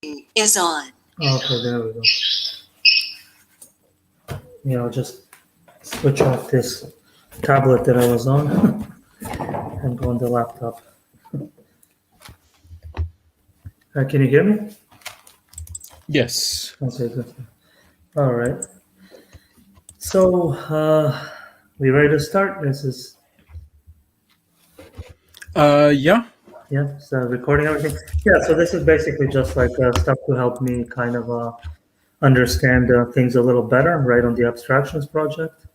is on. Okay, there we go. Yeah, I'll just switch off this tablet that I was on and go on the laptop. Can you hear me? Yes. Okay, good. All right. So, we ready to start? This is Yeah. so recording everything. Yeah, so this is basically just like stuff to help me kind of understand things a little better, right, on the abstractions project,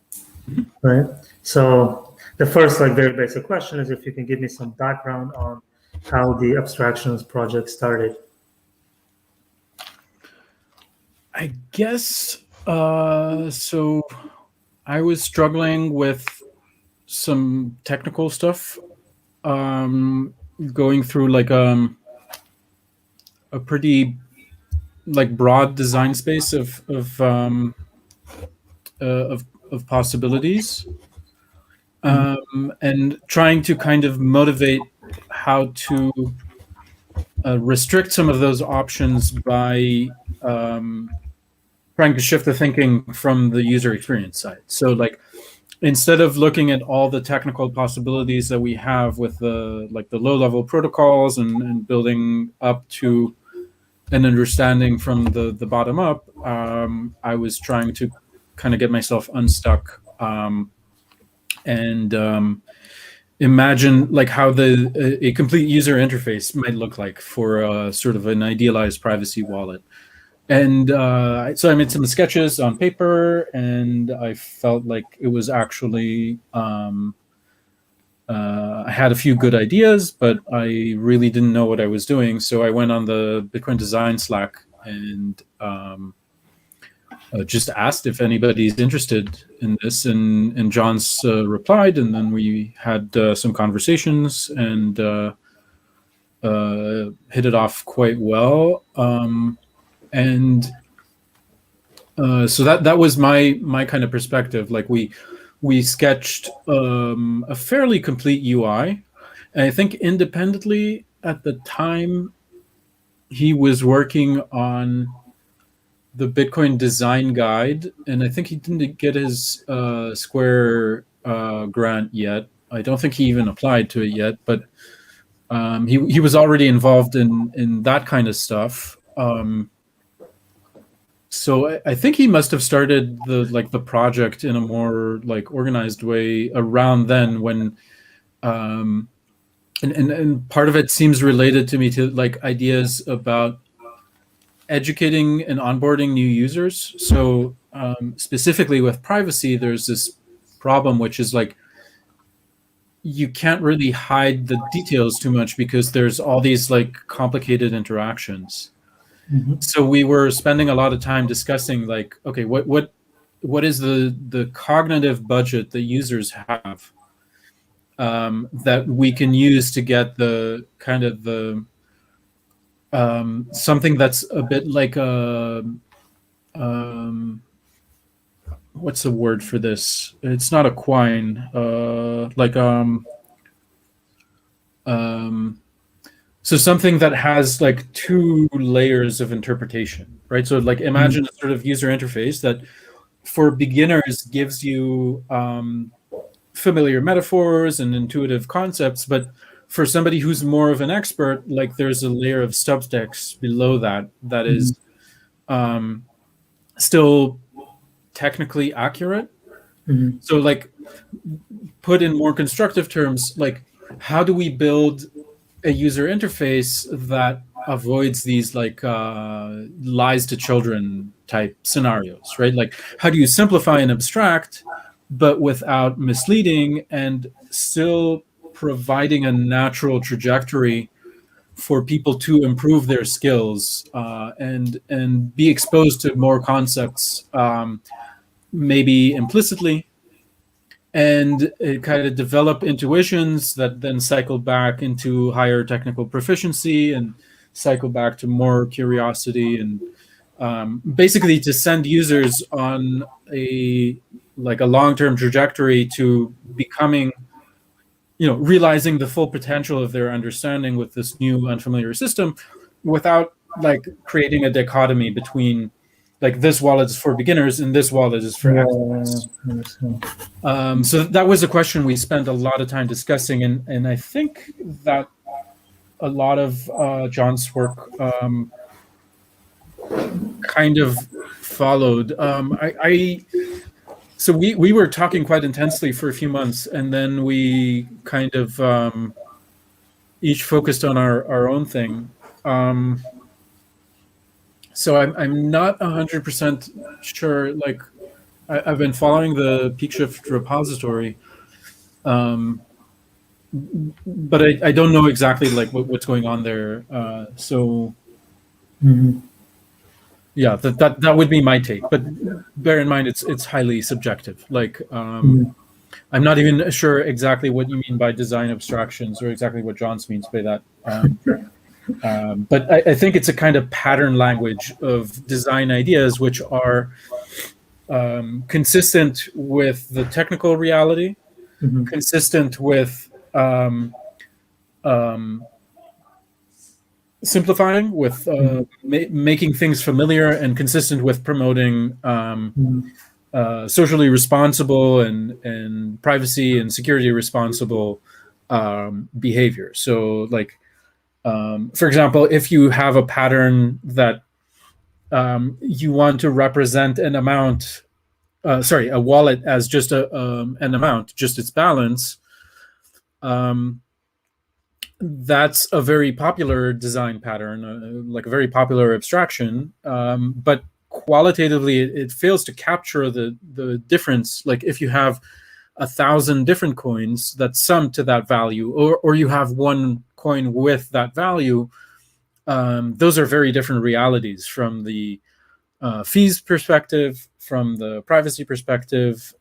right? So the first, like, very basic question is if you can give me some background on how the abstractions project started. I guess so I was struggling with some technical stuff, going through like a pretty like broad design space of possibilities, and trying to kind of motivate how to restrict some of those options by trying to shift the thinking from the user experience side. So like instead of looking at all the technical possibilities that we have with the low level protocols and building up to an understanding from the bottom up, I was trying to kind of get myself unstuck, and imagine like how a complete user interface might look like for a sort of an idealized privacy wallet. And so I made some sketches on paper, and I felt like it was actually I had a few good ideas, but I really didn't know what I was doing. So I went on the Bitcoin Design Slack and just asked if anybody's interested in this, and John's replied, and then we had some conversations and hit it off quite well. And so that was my kind of perspective. Like we sketched a fairly complete UI. And I think independently at the time he was working on the Bitcoin design guide, and I think he didn't get his Square grant yet. I don't think he even applied to it yet, but he was already involved in that kind of stuff. So I think he must have started the project in a more like organized way around then, when and part of it seems related to me to like ideas about educating and onboarding new users. So specifically with privacy, there's this problem, which is like you can't really hide the details too much because there's all these like complicated interactions. Mm-hmm. So we were spending a lot of time discussing like, okay, what is the cognitive budget that users have that we can use to get the kind of the something that's a bit like a what's the word for this? It's not a quine, so something that has like two layers of interpretation, right? So like imagine a sort of user interface that for beginners gives you familiar metaphors and intuitive concepts, but for somebody who's more of an expert, like there's a layer of subtext below that is still technically accurate. Mm-hmm. So like put in more constructive terms, like how do we build a user interface that avoids these like lies to children type scenarios, right? Like how do you simplify and abstract but without misleading and still providing a natural trajectory for people to improve their skills and be exposed to more concepts, maybe implicitly, and kind of develop intuitions that then cycle back into higher technical proficiency and cycle back to more curiosity, and basically to send users on a long-term trajectory to becoming, realizing the full potential of their understanding with this new unfamiliar system without like creating a dichotomy between like this wallet is for beginners and this wallet is for Yeah, experts. I understand. So that was a question we spent a lot of time discussing, and I think that a lot of John's work kind of followed. So we were talking quite intensely for a few months, and then we kind of each focused on our own thing. So I'm not 100% sure. Like I've been following the PeakShift repository, um, but I don't know exactly like what's going on there. So Mhm. yeah, that would be my take. But bear in mind, it's highly subjective. Like Mhm. I'm not even sure exactly what you mean by design abstractions, or exactly what Johns means by that. But I think it's a kind of pattern language of design ideas, which are consistent with the technical reality, Mhm. consistent with um, simplifying, with Mhm. making things familiar, and consistent with promoting Mhm. socially responsible and privacy and security responsible behavior. So, like, for example, if you have a pattern that you want to represent an amount, a wallet as just an amount, just its balance, um, that's a very popular design pattern, like a very popular abstraction. But qualitatively, it fails to capture the difference. Like if you have 1,000 different coins that sum to that value, or you have one coin with that value, those are very different realities from the fees perspective, from the privacy perspective.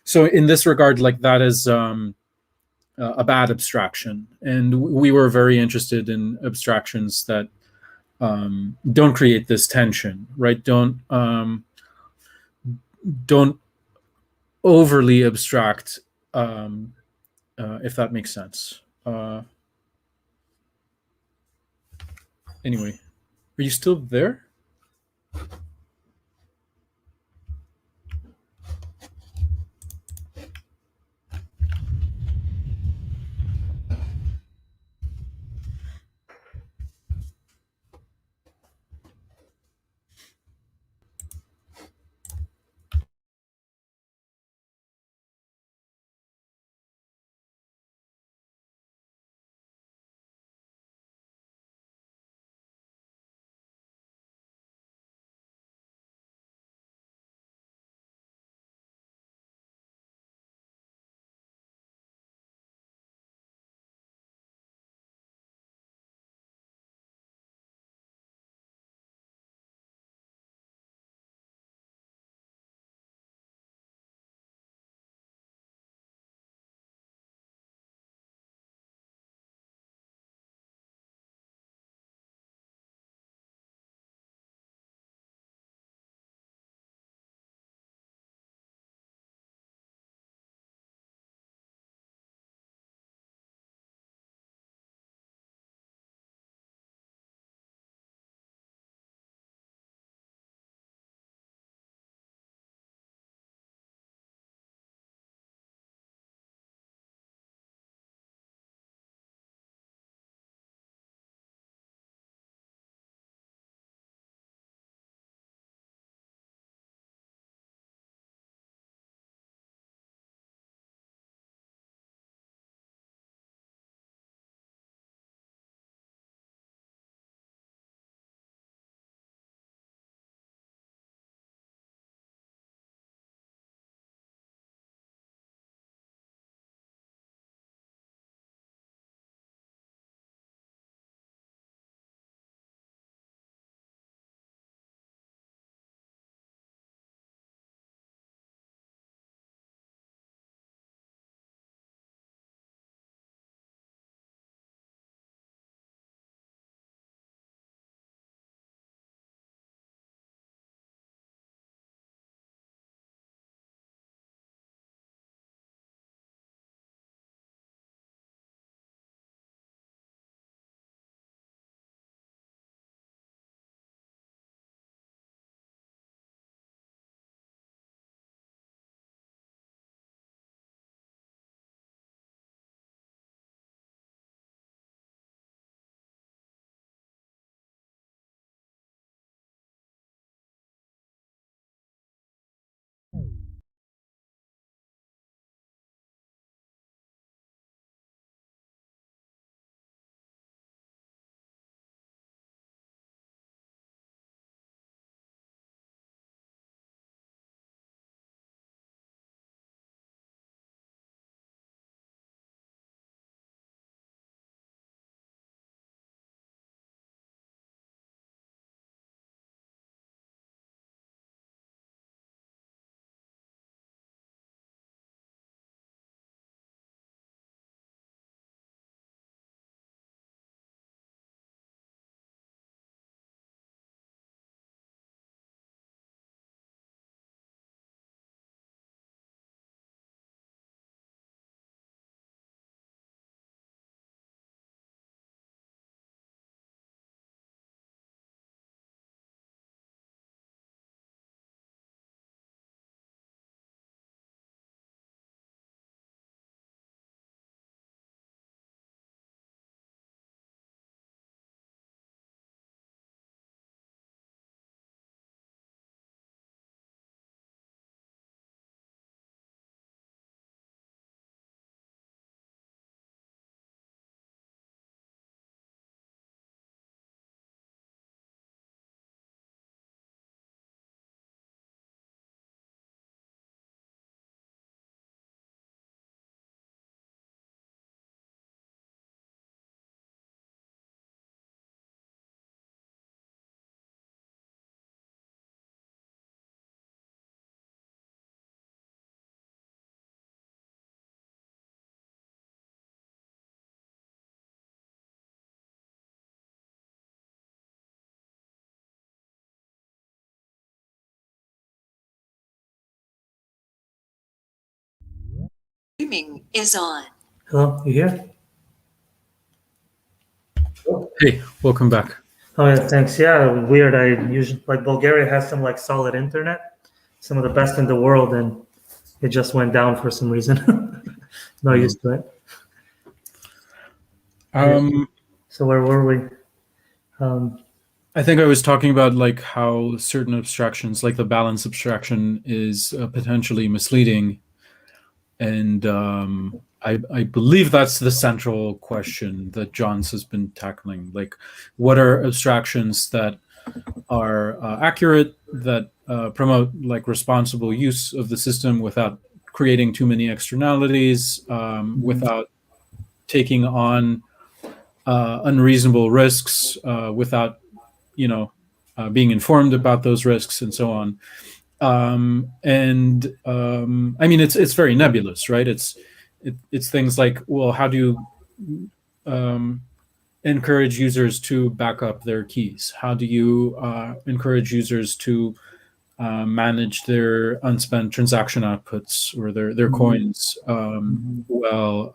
So in this regard, like that is a bad abstraction, and we were very interested in abstractions that don't create this tension, right? Don't overly abstract, if that makes sense. Anyway, are you still there? streaming is on. Hello, you here? Hey, welcome back. Oh yeah, thanks. Yeah, weird. I usually like Bulgaria has some like solid internet, some of the best in the world, and it just went down for some reason. Not used to it. So where were we? I think I was talking about like how certain abstractions, like the balance abstraction, is potentially misleading, and I believe that's the central question that Johns has been tackling. Like, what are abstractions that are accurate, that promote like responsible use of the system without creating too many externalities, without taking on unreasonable risks, without being informed about those risks and so on. I mean, it's very nebulous, right? It's things like, well, how do you encourage users to back up their keys? How do you encourage users to manage their unspent transaction outputs or their coins well?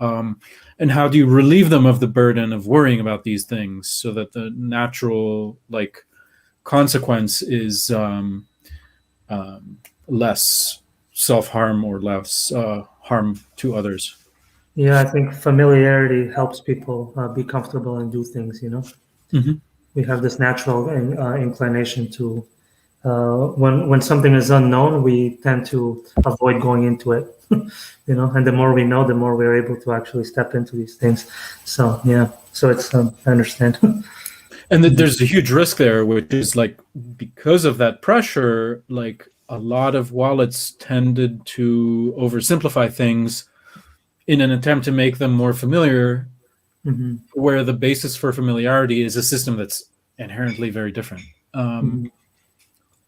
And how do you relieve them of the burden of worrying about these things so that the natural like consequence is less self-harm or less harm to others? Yeah, I think familiarity helps people be comfortable and do things. We have this natural inclination to when something is unknown, we tend to avoid going into it. And the more we know, the more we're able to actually step into these things. So yeah, so it's I understand. And there's a huge risk there, which is like, because of that pressure, like a lot of wallets tended to oversimplify things in an attempt to make them more familiar, where the basis for familiarity is a system that's inherently very different.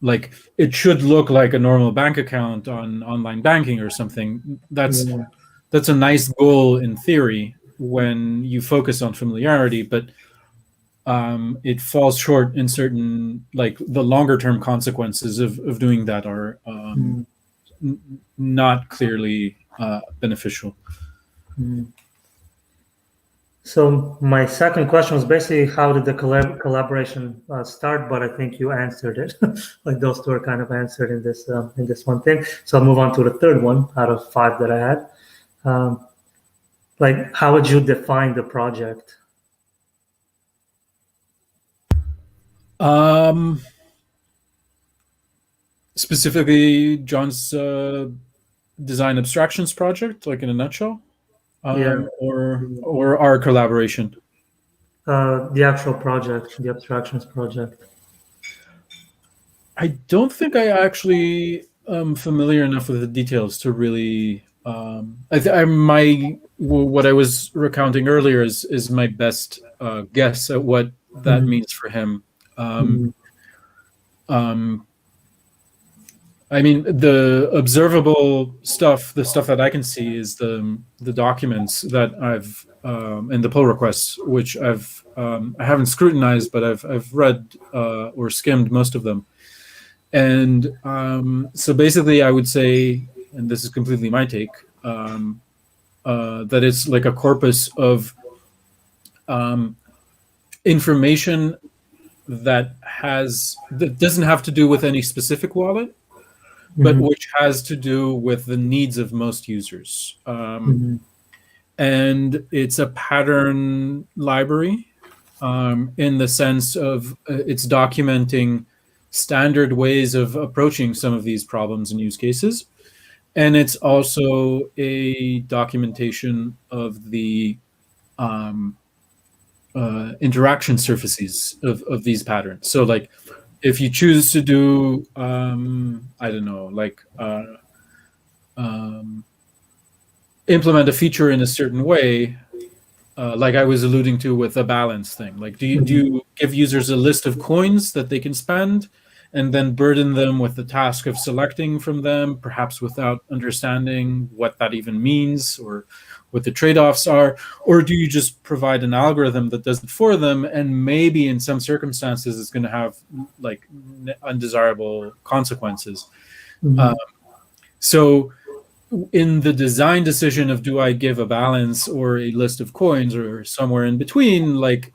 Like, it should look like a normal bank account on online banking or something. That's a nice goal in theory when you focus on familiarity, but it falls short in certain, like the longer term consequences of doing that are not clearly beneficial. So my second question was basically, how did the collaboration start? But I think you answered it. Like those two are kind of answered in this one thing. So I'll move on to the third one out of 5 that I had. Like, how would you define the project? Specifically, John's design abstractions project, like in a nutshell, or our collaboration. The actual project, the abstractions project. I don't think I actually am familiar enough with the details to really. What I was recounting earlier is my best guess at what that means for him. I mean, the observable stuff, the stuff that I can see, is the documents that I've and the pull requests, which I haven't scrutinized, but I've read or skimmed most of them. And so basically, I would say, and this is completely my take, that it's like a corpus of information that doesn't have to do with any specific wallet, but which has to do with the needs of most users. And it's a pattern library in the sense of it's documenting standard ways of approaching some of these problems and use cases. And it's also a documentation of the interaction surfaces of these patterns. So like, if you choose to do, I don't know, like implement a feature in a certain way, like I was alluding to with the balance thing, like do you give users a list of coins that they can spend and then burden them with the task of selecting from them, perhaps without understanding what that even means or what the trade-offs are? Or do you just provide an algorithm that does it for them, and maybe in some circumstances it's going to have like undesirable consequences? So in the design decision of do I give a balance or a list of coins or somewhere in between, like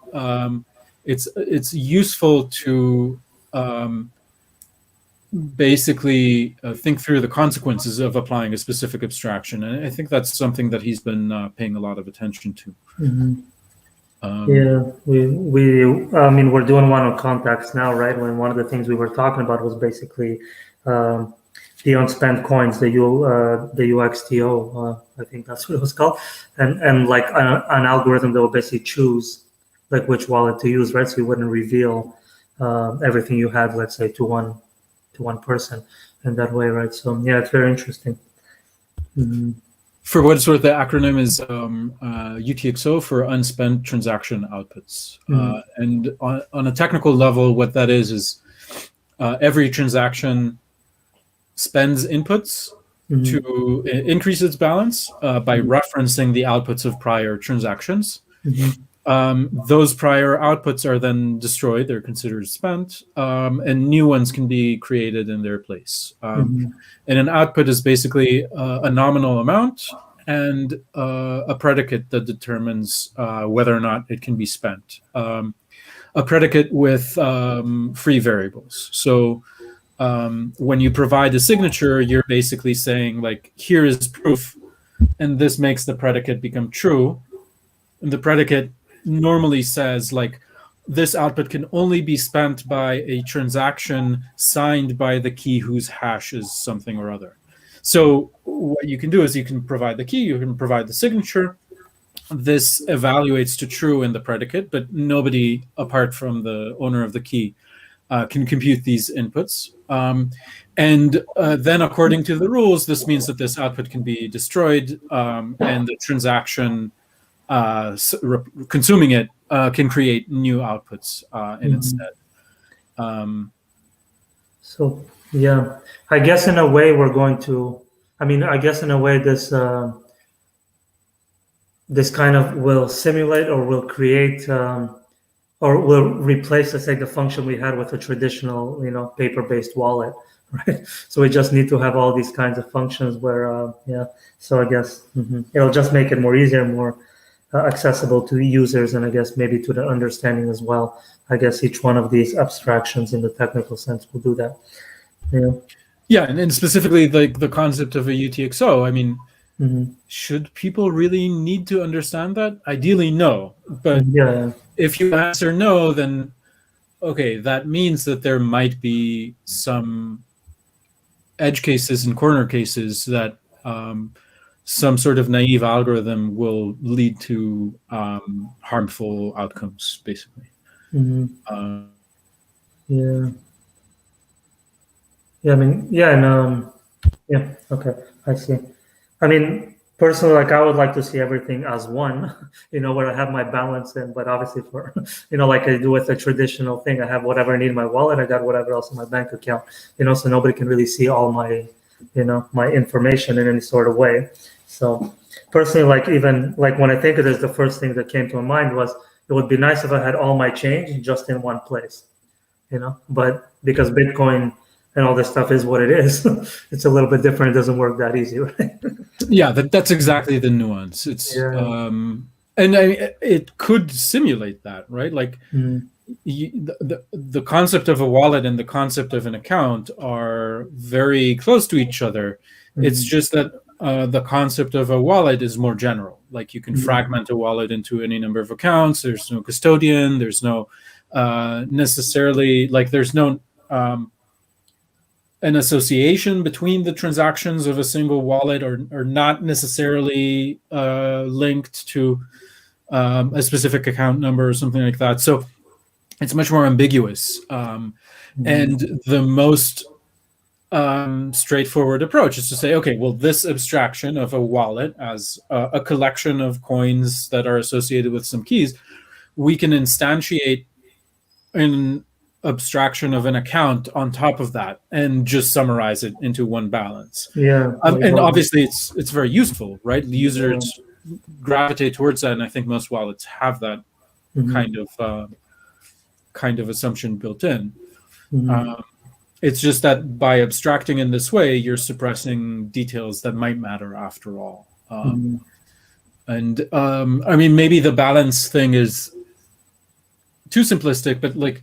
it's useful to basically think through the consequences of applying a specific abstraction, and I think that's something that he's been paying a lot of attention to. Yeah, I mean, we're doing one on contacts now, right? When one of the things we were talking about was basically the unspent coins, the UXTO, I think that's what it was called, and like an algorithm that will basically choose like which wallet to use, right? So you wouldn't reveal everything you had, let's say, to one person in that way, right? So yeah, it's very interesting. For what it's worth, the acronym is UTXO, for unspent transaction outputs. And on a technical level, what that is every transaction spends inputs to increase its balance by referencing the outputs of prior transactions. Those prior outputs are then destroyed, they're considered spent, and new ones can be created in their place. And an output is basically a nominal amount and a predicate that determines whether or not it can be spent. A predicate with free variables. So when you provide a signature, you're basically saying, like, here is proof, and this makes the predicate become true. And the predicate normally says, like, this output can only be spent by a transaction signed by the key whose hash is something or other. So what you can do is you can provide the key, you can provide the signature. This evaluates to true in the predicate, but nobody apart from the owner of the key can compute these inputs. And then according to the rules, this means that this output can be destroyed, and the transaction consuming it can create new outputs in its stead. So yeah, I guess in a way we're going to, I guess in a way this this kind of will simulate or will create or will replace, let's say, the function we had with a traditional, paper-based wallet, right? So we just need to have all these kinds of functions where, so I guess it'll just make it more easier, more accessible to users, and I guess maybe to the understanding as well. I guess each one of these abstractions in the technical sense will do that. Yeah, and specifically the concept of a UTXO, should people really need to understand that? Ideally, no. But if you answer no, then okay, that means that there might be some edge cases and corner cases that some sort of naive algorithm will lead to harmful outcomes, basically. Okay, I see. Personally, like, I would like to see everything as one, where I have my balance in, but obviously for, like I do with a traditional thing, I have whatever I need in my wallet, I got whatever else in my bank account, so nobody can really see all my, my information in any sort of way. So personally, like, even like when I think of this, the first thing that came to my mind was it would be nice if I had all my change just in one place, but because Bitcoin and all this stuff is what it is, it's a little bit different. It doesn't work that easy, right? Yeah, that's exactly the nuance. It's and it could simulate that, right? Like the concept of a wallet and the concept of an account are very close to each other. It's just that the concept of a wallet is more general. Like, you can fragment a wallet into any number of accounts. There's no custodian. There's no necessarily, like, there's no an association between the transactions of a single wallet, or not necessarily linked to a specific account number or something like that. So it's much more ambiguous. And the most straightforward approach is to say, okay, well, this abstraction of a wallet as a collection of coins that are associated with some keys, we can instantiate an abstraction of an account on top of that and just summarize it into one balance. And obviously it's very useful, right? The users gravitate towards that, and I think most wallets have that kind of assumption built in. It's just that by abstracting in this way, you're suppressing details that might matter after all. And I mean, maybe the balance thing is too simplistic, but like,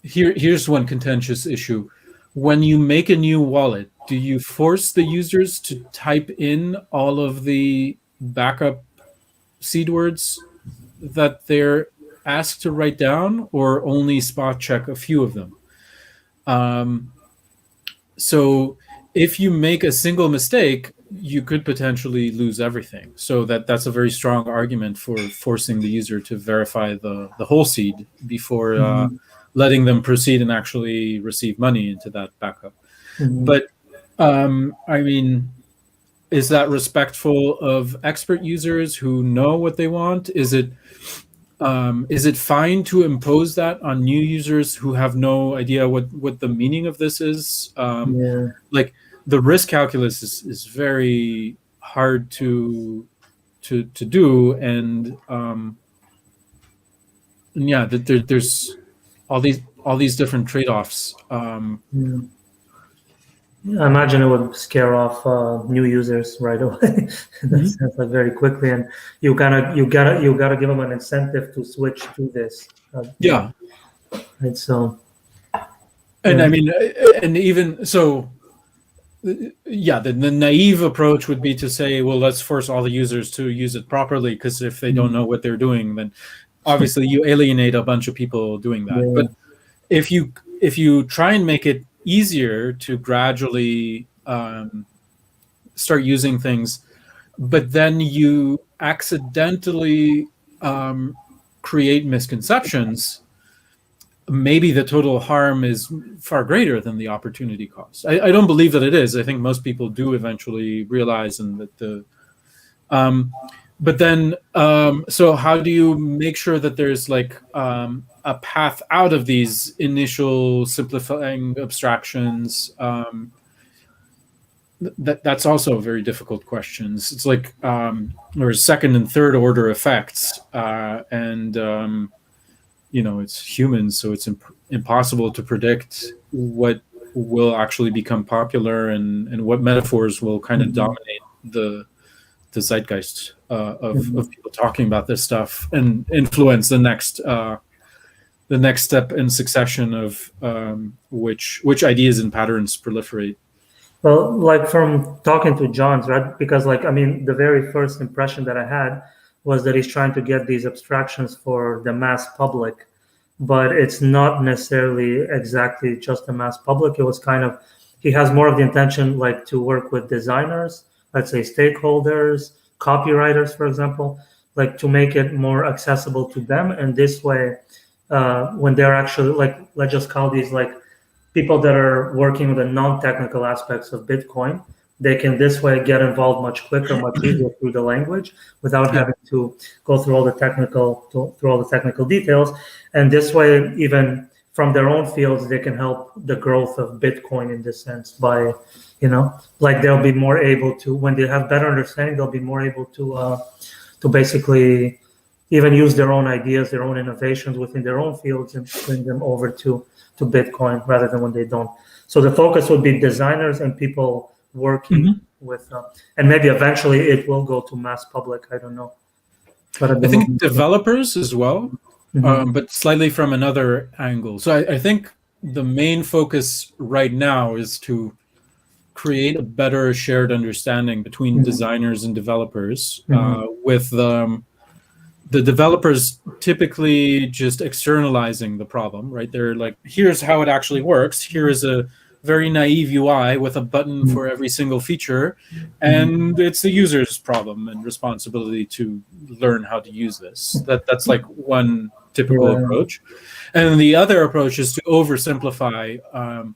here's one contentious issue. When you make a new wallet, do you force the users to type in all of the backup seed words that they're asked to write down, or only spot check a few of them? So if you make a single mistake, you could potentially lose everything. So that's a very strong argument for forcing the user to verify the whole seed before letting them proceed and actually receive money into that backup. But I mean, is that respectful of expert users who know what they want? Is it fine to impose that on new users who have no idea what the meaning of this is? Like, the risk calculus is very hard to do, and yeah, there's all these different trade-offs. I imagine it would scare off new users right away. That's like very quickly, and you gotta give them an incentive to switch to this. Yeah, right. So, and I mean, and even so, yeah, the naive approach would be to say, well, let's force all the users to use it properly, because if they don't know what they're doing, then obviously you alienate a bunch of people doing that. But if you try and make it easier to gradually start using things, but then you accidentally create misconceptions, maybe the total harm is far greater than the opportunity cost. I don't believe that it is. I think most people do eventually realize, and that but then, so how do you make sure that there's like a path out of these initial simplifying abstractions? That's also a very difficult question. It's like there's second and third order effects, and it's humans, so it's impossible to predict what will actually become popular and what metaphors will kind of dominate the zeitgeist of people talking about this stuff and influence the next step in succession of which ideas and patterns proliferate. Well, like from talking to John's, right? Because like, I mean, the very first impression that I had was that he's trying to get these abstractions for the mass public, but it's not necessarily exactly just the mass public. It was kind of, he has more of the intention like to work with designers, let's say stakeholders, copywriters, for example, like to make it more accessible to them. And this way, when they're actually like, let's just call these like people that are working with the non-technical aspects of Bitcoin, they can this way get involved much quicker, much easier through the language without having to go through all the technical details. And this way, even from their own fields, they can help the growth of Bitcoin in this sense by, like they'll be more able to, when they have better understanding, they'll be more able to basically even use their own ideas, their own innovations within their own fields and bring them over to Bitcoin rather than when they don't. So the focus would be designers and people working with, and maybe eventually it will go to mass public. I don't know. But I think developers as well, but slightly from another angle. So I think the main focus right now is to create a better shared understanding between designers and developers, with the developers typically just externalizing the problem, right? They're like, here's how it actually works. Here is a very naive UI with a button for every single feature, and it's the user's problem and responsibility to learn how to use this. That's like one typical approach. And the other approach is to oversimplify,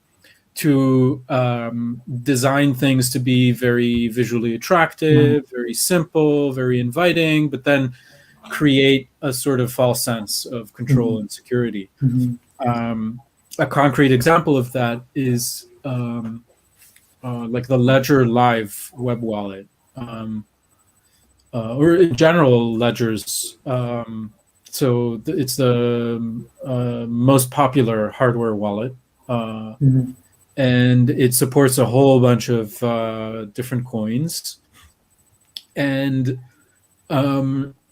to design things to be very visually attractive, very simple, very inviting, but then create a sort of false sense of control and security. A concrete example of that is like the Ledger Live web wallet, or in general ledgers. So it's the most popular hardware wallet. and it supports a whole bunch of different coins. And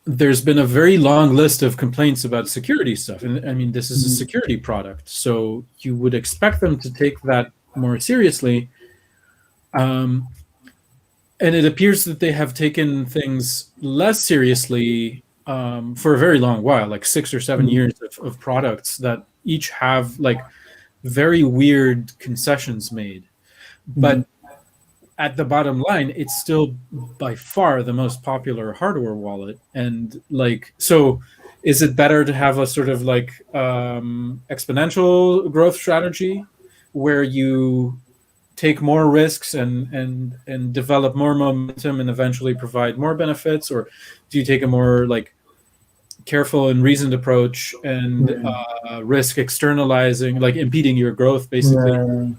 there's been a very long list of complaints about security stuff. And I mean, this is a security product, so you would expect them to take that more seriously. And it appears that they have taken things less seriously for a very long while, like 6 or 7 years of products that each have like very weird concessions made. But at the bottom line, it's still by far the most popular hardware wallet. And like, so is it better to have a sort of like exponential growth strategy where you take more risks and develop more momentum and eventually provide more benefits? Or do you take a more like careful and reasoned approach and risk externalizing, like impeding your growth, basically?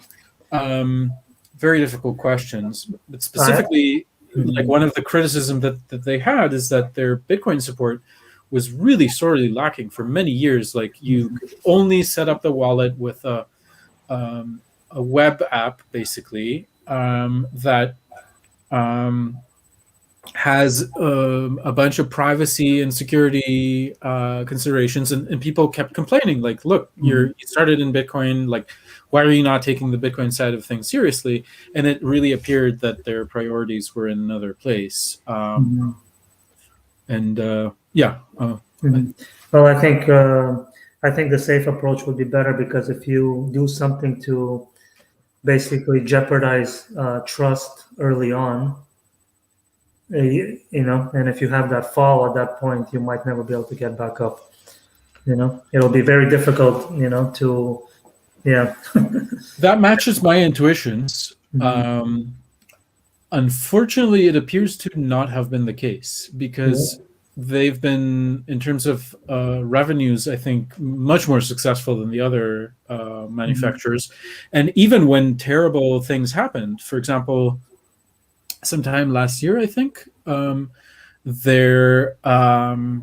Very difficult questions. But specifically, like one of the criticism that they had is that their Bitcoin support was really sorely lacking for many years. Like you could only set up the wallet with a web app, basically, that has a bunch of privacy and security considerations, and people kept complaining, like, look, you started in Bitcoin, like, why are you not taking the Bitcoin side of things seriously? And it really appeared that their priorities were in another place. Well, I think the safe approach would be better, because if you do something to basically jeopardize trust early on, you know, and if you have that fall at that point, you might never be able to get back up. You know, it'll be very difficult, you know, to, yeah. That matches my intuitions. Unfortunately, it appears to not have been the case, because they've been, in terms of revenues, I think, much more successful than the other manufacturers. And even when terrible things happened, for example, sometime last year, I think, their customer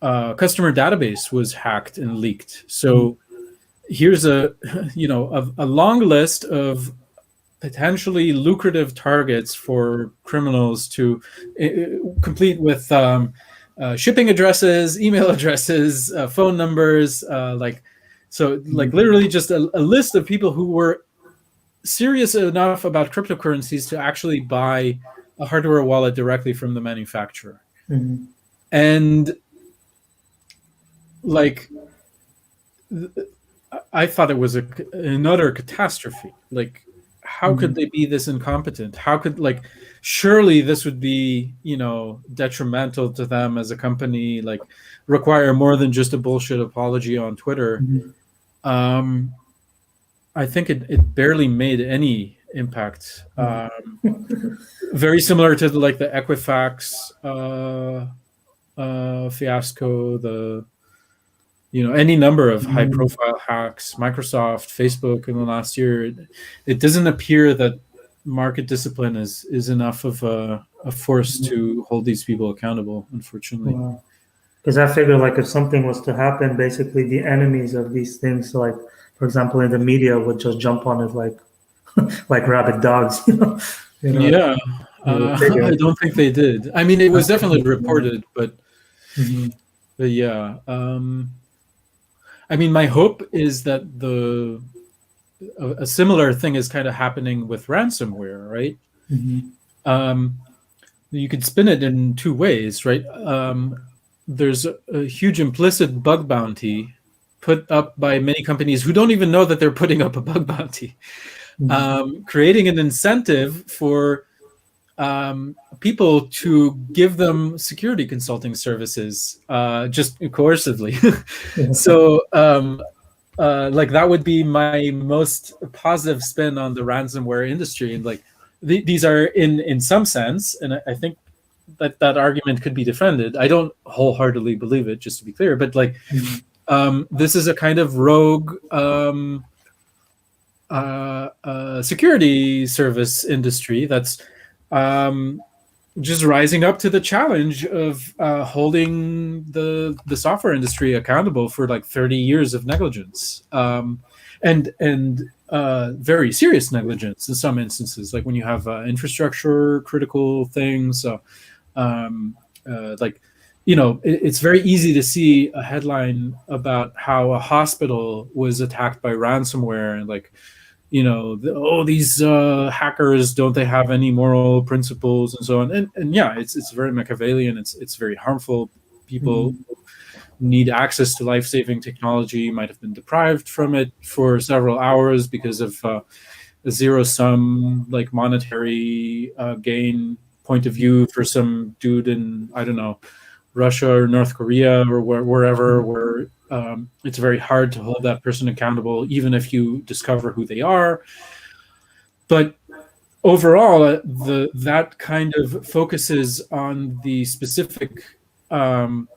database was hacked and leaked. So here's a long list of potentially lucrative targets for criminals to complete with shipping addresses, email addresses, phone numbers, literally just a list of people who were serious enough about cryptocurrencies to actually buy a hardware wallet directly from the manufacturer. And like, I thought it was an utter catastrophe. Like, how could they be this incompetent? How could, like, surely this would be, you know, detrimental to them as a company, like require more than just a bullshit apology on Twitter. I think it barely made any impact. Very similar to the Equifax fiasco, any number of high-profile hacks, Microsoft, Facebook in the last year. It doesn't appear that market discipline is enough of a force to hold these people accountable, unfortunately. Because I figure, like, if something was to happen, basically the enemies of these things, like, for example, in the media, would just jump on it like like rabid dogs. Yeah, I don't think they did. I mean, it was definitely reported, but yeah. I mean, my hope is that a similar thing is kind of happening with ransomware, right? You could spin it in two ways, right? There's a huge implicit bug bounty put up by many companies who don't even know that they're putting up a bug bounty, creating an incentive for people to give them security consulting services just coercively. So like, that would be my most positive spin on the ransomware industry. And like, these are in some sense, and I think that argument could be defended. I don't wholeheartedly believe it, just to be clear, but like, this is a kind of rogue security service industry that's just rising up to the challenge of holding the software industry accountable for like 30 years of negligence, and very serious negligence in some instances, like when you have infrastructure critical things. Like, it's very easy to see a headline about how a hospital was attacked by ransomware, and like, these hackers, don't they have any moral principles and so on, and yeah, it's very Machiavellian. It's very harmful. People need access to life-saving technology might have been deprived from it for several hours because of a zero-sum, like, monetary gain point of view for some dude in, I don't know, Russia or North Korea or wherever, where it's very hard to hold that person accountable, even if you discover who they are. But overall, that kind of focuses on the specific and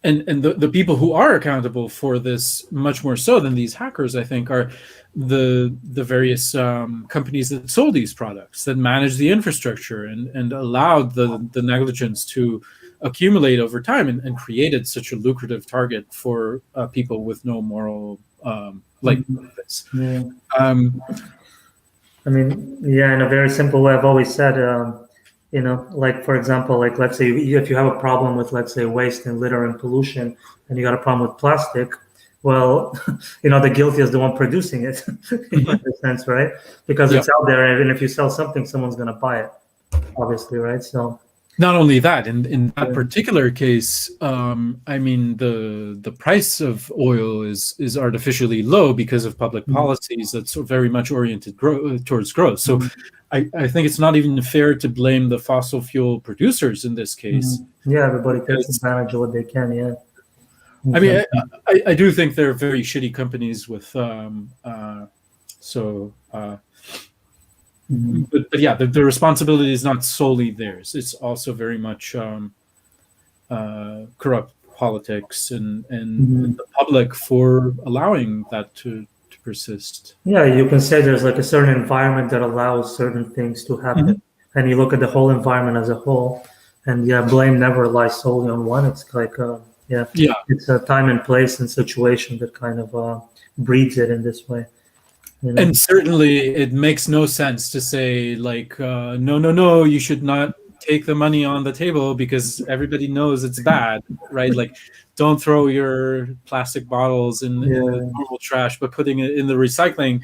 the people who are accountable for this much more so than these hackers, I think, are the various companies that sold these products, that managed the infrastructure and allowed the negligence to accumulate over time, and created such a lucrative target for people with no moral this. Yeah. I mean, yeah, in a very simple way, I've always said, like, for example, like, let's say if you have a problem with, let's say, waste and litter and pollution, and you got a problem with plastic, well, the guilty is the one producing it, in a sense, right? Because it's out there, and if you sell something, someone's going to buy it, obviously, right? So not only that, in that particular case, I mean, the price of oil is artificially low because of public policies that's very much oriented towards growth. So I think it's not even fair to blame the fossil fuel producers in this case. Yeah, everybody takes advantage of what they can. Yeah. I mean, I do think they're very shitty companies with but yeah, the responsibility is not solely theirs. It's also very much corrupt politics and the public for allowing that to persist. Yeah, you can say there's like a certain environment that allows certain things to happen, and you look at the whole environment as a whole, and blame never lies solely on one. It's like it's a time and place and situation that kind of breeds it in this way. And certainly it makes no sense to say, like, no, you should not take the money on the table because everybody knows it's bad, right? Like, don't throw your plastic bottles in the normal trash, but putting it in the recycling,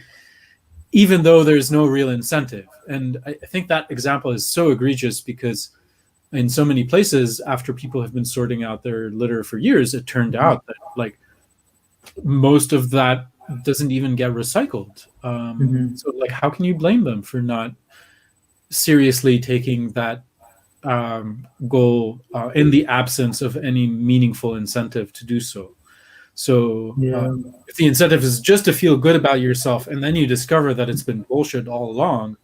even though there's no real incentive. And I think that example is so egregious because in so many places, after people have been sorting out their litter for years, it turned out that, like, most of that doesn't even get recycled. So, like, how can you blame them for not seriously taking that goal in the absence of any meaningful incentive to do so? So if the incentive is just to feel good about yourself, and then you discover that it's been bullshit all along,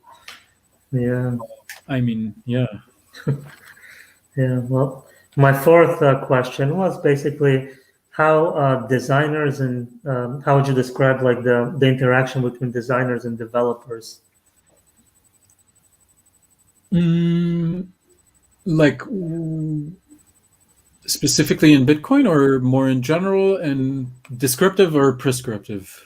I mean, well, my fourth question was basically how designers and how would you describe, like, the interaction between designers and developers? Like, specifically in Bitcoin, or more in general, and descriptive or prescriptive?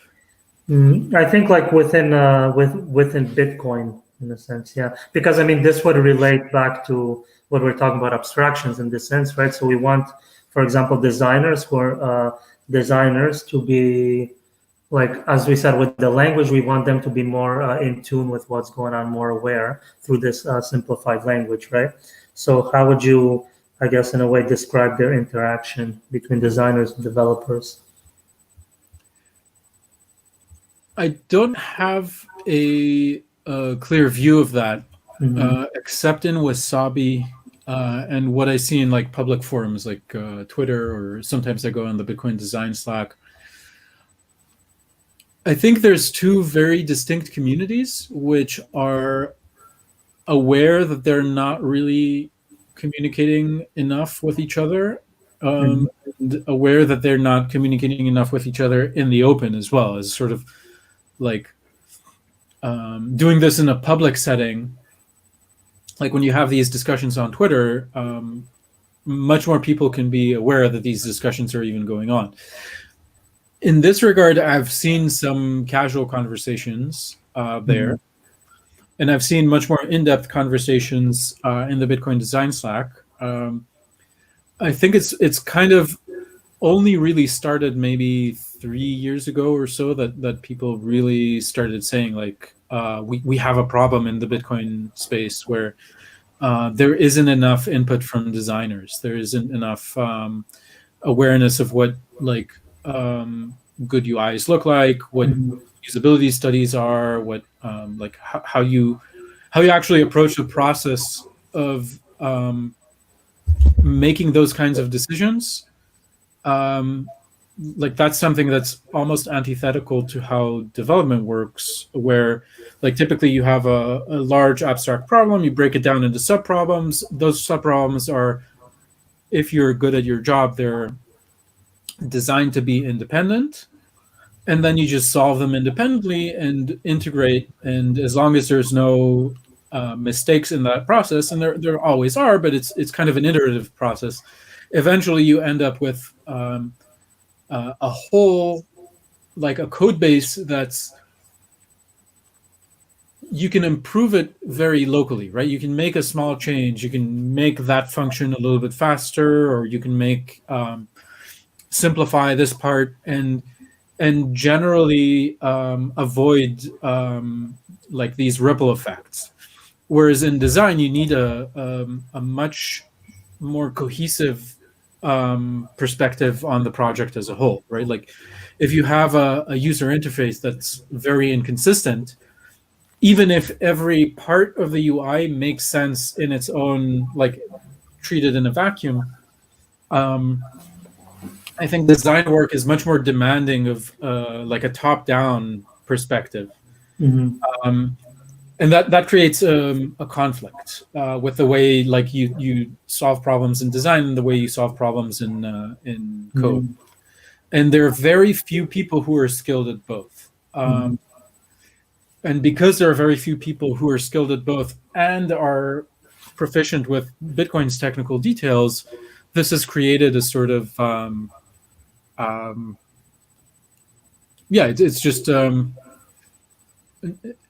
I think, like, within Bitcoin, in a sense, because I mean, this would relate back to what we're talking about, abstractions, in this sense, right? So we want, for example, designers to be, like, as we said, with the language, we want them to be more in tune with what's going on, more aware through this simplified language, right? So how would you, I guess, in a way, describe their interaction between designers and developers? I don't have a clear view of that, except in Wasabi. And what I see in, like, public forums like Twitter, or sometimes I go on the Bitcoin Design Slack. I think there's two very distinct communities which are aware that they're not really communicating enough with each other, and aware that they're not communicating enough with each other in the open as well, as sort of like doing this in a public setting like when you have these discussions on Twitter, much more people can be aware that these discussions are even going on. In this regard, I've seen some casual conversations there, and I've seen much more in-depth conversations in the Bitcoin Design Slack. I think it's kind of only really started maybe 3 years ago or so that people really started saying like we have a problem in the Bitcoin space where there isn't enough input from designers. There isn't enough awareness of what like good UIs look like, what usability studies are, what like how you actually approach the process of making those kinds of decisions. Like that's something that's almost antithetical to how development works, where like typically you have a large abstract problem, you break it down into subproblems. Those subproblems are, if you're good at your job, they're designed to be independent, and then you just solve them independently and integrate. And as long as there's no mistakes in that process, and there always are, but it's kind of an iterative process, eventually you end up with a whole, like a code base that's, you can improve it very locally, right? You can make a small change, you can make that function a little bit faster, or you can make simplify this part and generally avoid like these ripple effects. Whereas in design, you need a much more cohesive perspective on the project as a whole, right? Like if you have a user interface that's very inconsistent, even if every part of the UI makes sense in its own, like treated in a vacuum, I think design work is much more demanding of like a top-down perspective. And that creates a conflict with the way like you solve problems in design and the way you solve problems in code. And there are very few people who are skilled at both. And because there are very few people who are skilled at both and are proficient with Bitcoin's technical details, this has created a sort of it's just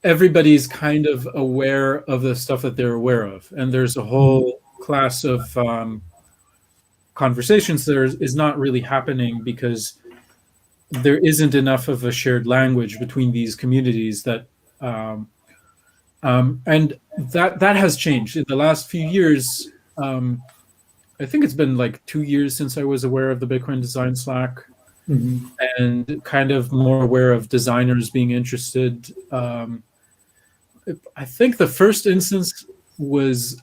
everybody's kind of aware of the stuff that they're aware of, and there's a whole class of conversations that is not really happening because there isn't enough of a shared language between these communities that and that has changed in the last few years. I think it's been like 2 years since I was aware of the Bitcoin Design Slack. And kind of more aware of designers being interested. I think the first instance was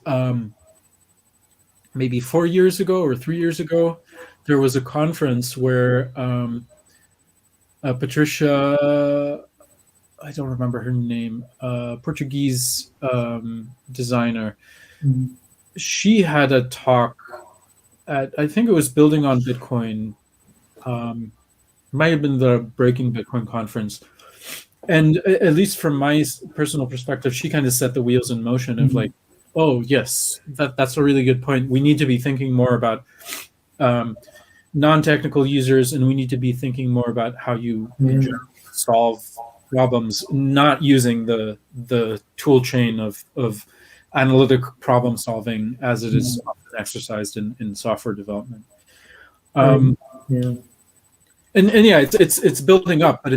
maybe 4 years ago or 3 years ago. There was a conference where Patricia, I don't remember her name, Portuguese designer. She had a talk at, I think it was Building on Bitcoin. Might have been the Breaking Bitcoin conference. And at least from my personal perspective, she kind of set the wheels in motion of like, oh, yes, that's a really good point. We need to be thinking more about non-technical users, and we need to be thinking more about how you solve problems, not using the tool chain of analytic problem solving as it is often exercised in software development. And yeah, it's building up, but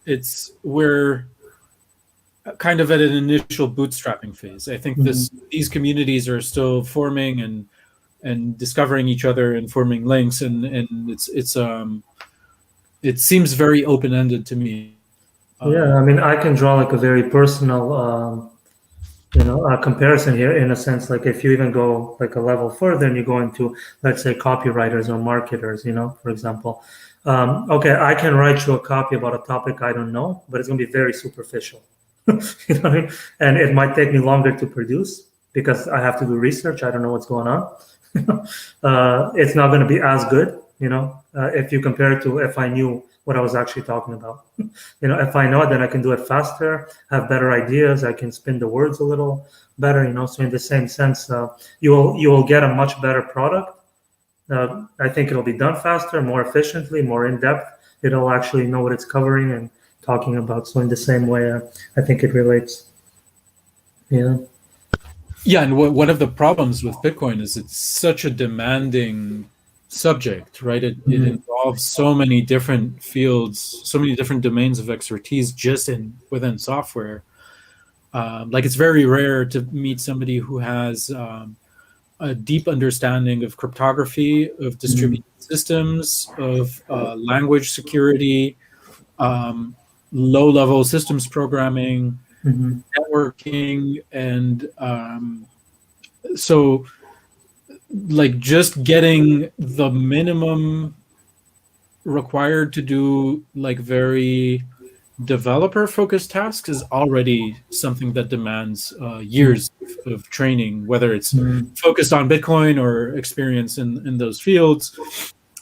it's we're kind of at an initial bootstrapping phase. I think these communities are still forming and discovering each other and forming links, and it seems very open-ended to me. I mean, I can draw like a very personal comparison here, in a sense. Like if you even go like a level further and you go into, let's say, copywriters or marketers, for example. Okay, I can write you a copy about a topic I don't know, but it's going to be very superficial. You know what I mean? And it might take me longer to produce because I have to do research. I don't know what's going on. It's not going to be as good, if you compare it to if I knew what I was actually talking about. If I know it, then I can do it faster, have better ideas, I can spin the words a little better, so in the same sense, you will get a much better product. I think it'll be done faster, more efficiently, more in depth. It'll actually know what it's covering and talking about. So in the same way, I think it relates. Yeah. Yeah, and one of the problems with Bitcoin is it's such a demanding subject, right? It involves so many different fields, so many different domains of expertise just within software. Like it's very rare to meet somebody who has a deep understanding of cryptography, of distributed systems, of language security, low-level systems programming, networking, and so like just getting the minimum required to do like very developer-focused tasks is already something that demands years of training, whether it's focused on Bitcoin or experience in those fields.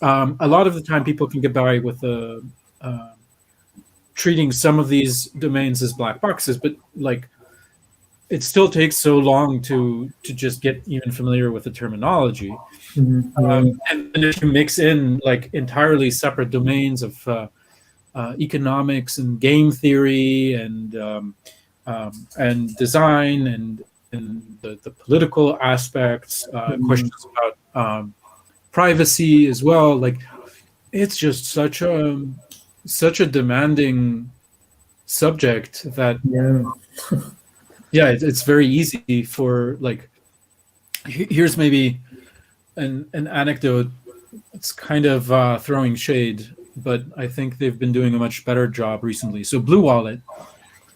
A lot of the time, people can get by with treating some of these domains as black boxes, but like it still takes so long to just get even familiar with the terminology. And if you mix in like entirely separate domains of economics and game theory and design and the political aspects, questions about privacy as well. Like it's just such a demanding subject that it's very easy for like. Here's maybe an anecdote. It's kind of throwing shade, but I think they've been doing a much better job recently. So Blue Wallet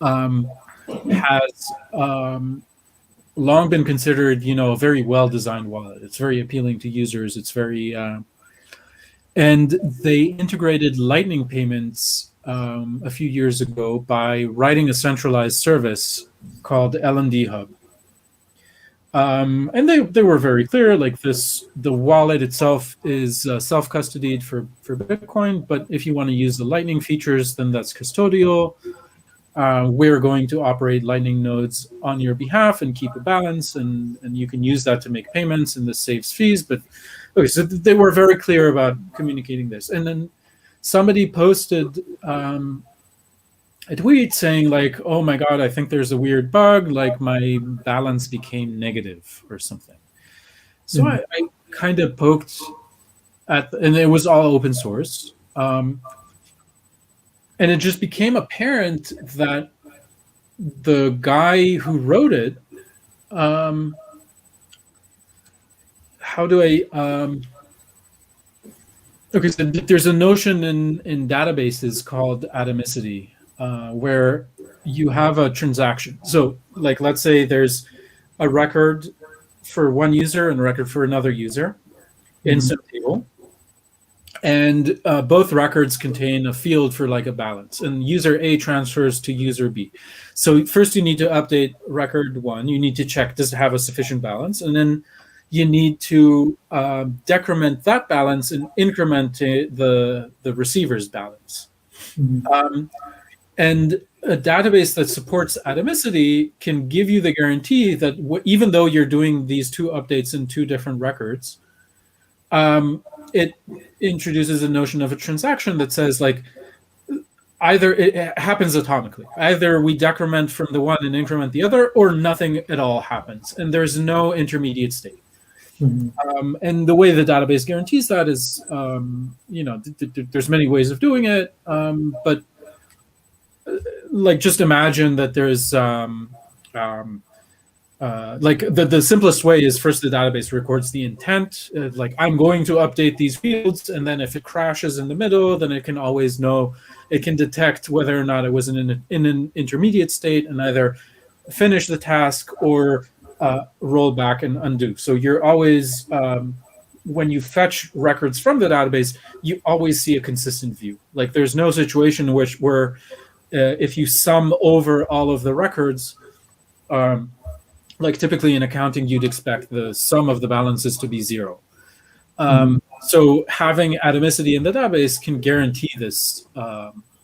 has long been considered, a very well-designed wallet. It's very appealing to users. It's very, and they integrated Lightning payments a few years ago by writing a centralized service called L&D Hub. And they were very clear, like the wallet itself is self-custodied for Bitcoin, but if you want to use the Lightning features, then that's custodial. We're going to operate Lightning nodes on your behalf and keep a balance, and you can use that to make payments, and this saves fees. But okay, so they were very clear about communicating this. And then somebody posted a tweet saying like, oh my God, I think there's a weird bug, like my balance became negative or something. So I kind of poked at, and it was all open source. And it just became apparent that the guy who wrote it, okay, so there's a notion in databases called atomicity, where you have a transaction. So like, let's say there's a record for one user and a record for another user in some table. And both records contain a field for like a balance, and user A transfers to user B. So first you need to update record one. You need to check, does it have a sufficient balance? And then you need to decrement that balance and increment the receiver's balance. And a database that supports atomicity can give you the guarantee that even though you're doing these two updates in two different records, it introduces a notion of a transaction that says like, either it happens atomically, either we decrement from the one and increment the other, or nothing at all happens, and there's no intermediate state. And the way the database guarantees that is, there's many ways of doing it, but like just imagine that there's like the simplest way is first the database records the intent, like I'm going to update these fields, and then if it crashes in the middle, then it can always know, it can detect whether or not it was in an intermediate state and either finish the task or roll back and undo. So you're always, when you fetch records from the database, you always see a consistent view. Like there's no situation in which where if you sum over all of the records, like typically in accounting, you'd expect the sum of the balances to be zero. So having atomicity in the database can guarantee this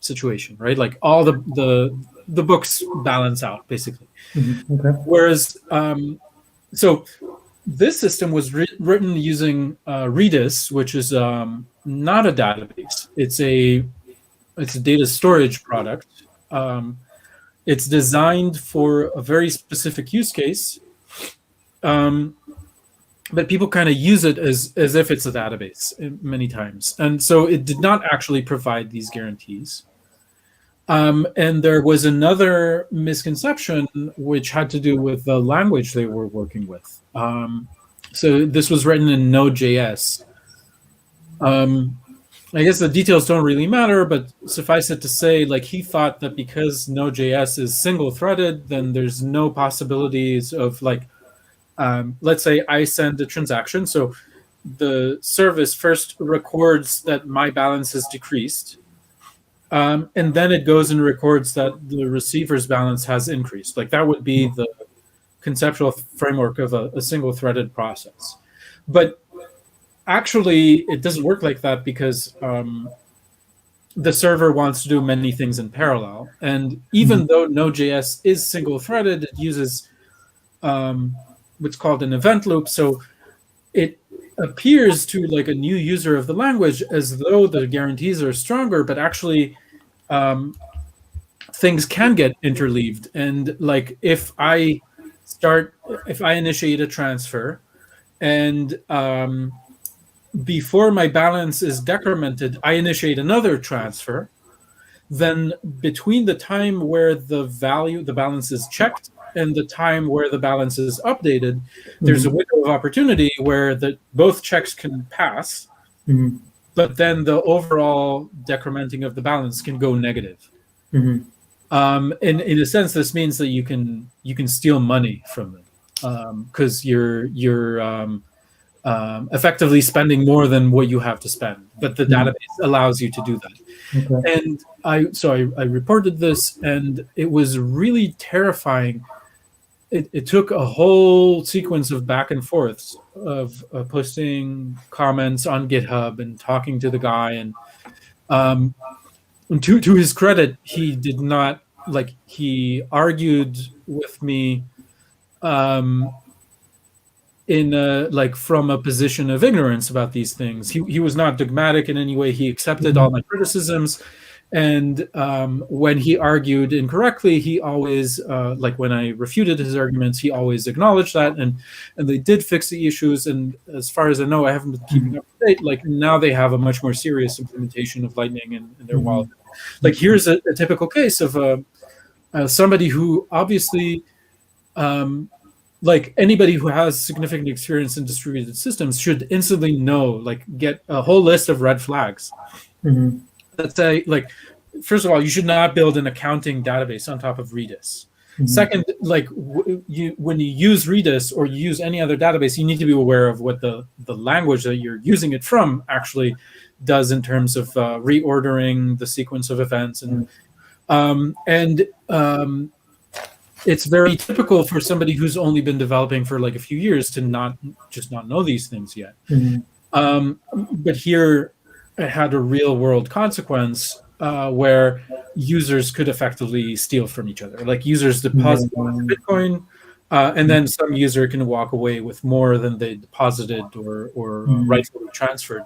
situation, right? Like all the books balance out basically. Okay. Whereas, so this system was written using Redis, which is not a database. It's a data storage product. It's designed for a very specific use case, but people kind of use it as if it's a database many times, and so it did not actually provide these guarantees. And there was another misconception which had to do with the language they were working with. So this was written in Node.js. I guess the details don't really matter, but suffice it to say, like, he thought that because Node.js is single-threaded, then there's no possibilities of, like, let's say I send a transaction. So the service first records that my balance has decreased, and then it goes and records that the receiver's balance has increased. Like, that would be the conceptual framework of a single-threaded process. But actually, it doesn't work like that because the server wants to do many things in parallel. And even though Node.js is single-threaded, it uses what's called an event loop. So it appears to, like, a new user of the language as though the guarantees are stronger, but actually things can get interleaved. And, like, if I initiate a transfer and before my balance is decremented, I initiate another transfer, then between the time where the balance is checked and the time where the balance is updated, there's a window of opportunity where both checks can pass, but then the overall decrementing of the balance can go negative. And in a sense, this means that you can steal money from them because you're effectively spending more than what you have to spend, but the database allows you to do that. Okay. And I reported this, and it was really terrifying. It took a whole sequence of back and forths of posting comments on GitHub and talking to the guy, and to his credit, he did not, like, he argued with me from a position of ignorance about these things. He was not dogmatic in any way. He accepted all my criticisms, and when he argued incorrectly, he always, when I refuted his arguments, he always acknowledged that, and they did fix the issues. And as far as I know, I haven't been keeping up to date. Like, now they have a much more serious implementation of Lightning in their wallet. Like, here's a typical case of somebody who obviously, like, anybody who has significant experience in distributed systems should instantly know, like, get a whole list of red flags. That say, like, first of all, you should not build an accounting database on top of Redis. Second, like, when you use Redis or you use any other database, you need to be aware of what the language that you're using it from actually does in terms of reordering the sequence of events. And it's very typical for somebody who's only been developing for, like, a few years to not know these things yet. But here it had a real world consequence where users could effectively steal from each other. Like, users deposit Bitcoin, and then some user can walk away with more than they deposited or rightfully transferred.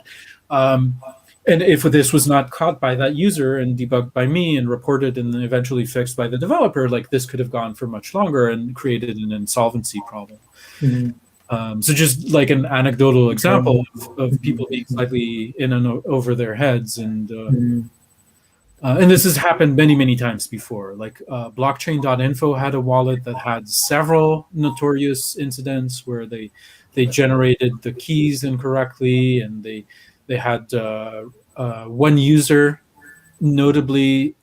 And if this was not caught by that user and debugged by me and reported and then eventually fixed by the developer, like, this could have gone for much longer and created an insolvency problem. So just like an anecdotal example of people being slightly in and over their heads. And this has happened many, many times before. Like, blockchain.info had a wallet that had several notorious incidents where they generated the keys incorrectly, and they had one user, notably,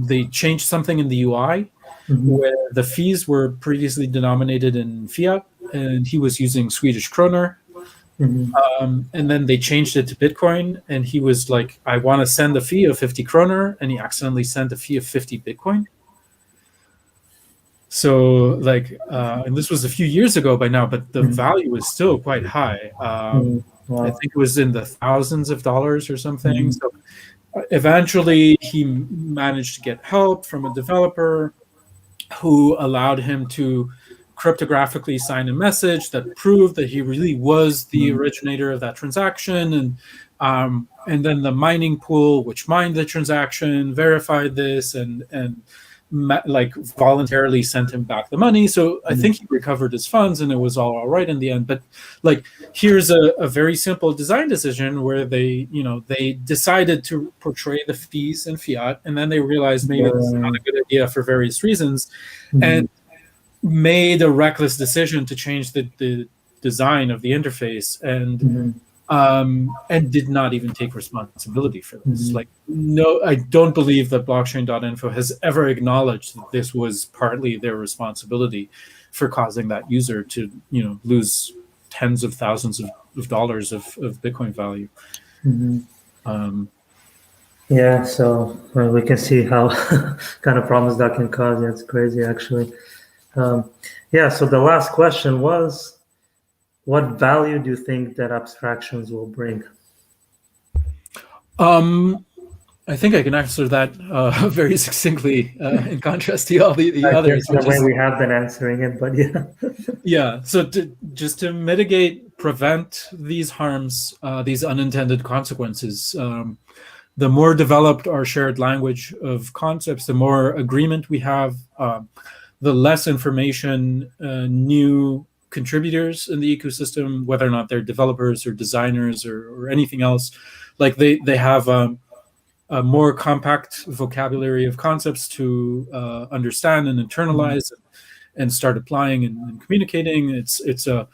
they changed something in the UI where the fees were previously denominated in fiat, and he was using Swedish kroner. And then they changed it to Bitcoin, and he was like, I want to send a fee of 50 kroner, and he accidentally sent a fee of 50 Bitcoin. So, like, and this was a few years ago by now, but the value is still quite high. I Wow. think it was in the thousands of dollars or something. Mhm. So eventually, he managed to get help from a developer who allowed him to cryptographically sign a message that proved that he really was the Mhm. originator of that transaction, and then the mining pool, which mined the transaction, verified this, and like voluntarily sent him back the money. So I think he recovered his funds, and it was all right in the end. But like, here's a very simple design decision where they decided to portray the fees in fiat, and then they realized maybe this is not Yeah. a good idea for various reasons, and Mhm. made a reckless decision to change the design of the interface, Mhm. and did not even take responsibility for this. Mhm. Like, no, I don't believe that blockchain.info has ever acknowledged that this was partly their responsibility for causing that user to, lose tens of thousands of dollars of Bitcoin value. Mhm. Um, Yeah, so we can see how kind of problems that can cause. Yeah, it's crazy actually. Um, yeah, so the last question was, what value do you think that abstractions will bring? um, I think I can answer that very succinctly, in contrast to all the I guess others, in a which way is, we have been answering it, but yeah. yeah. So just to mitigate, prevent these harms, these unintended consequences, the more developed our shared language of concepts, the more agreement we have, the less information new contributors in the ecosystem, whether or not they're developers or designers or anything else, like they have a more compact vocabulary of concepts to understand and Mhm. internalize and start applying and communicating. It's a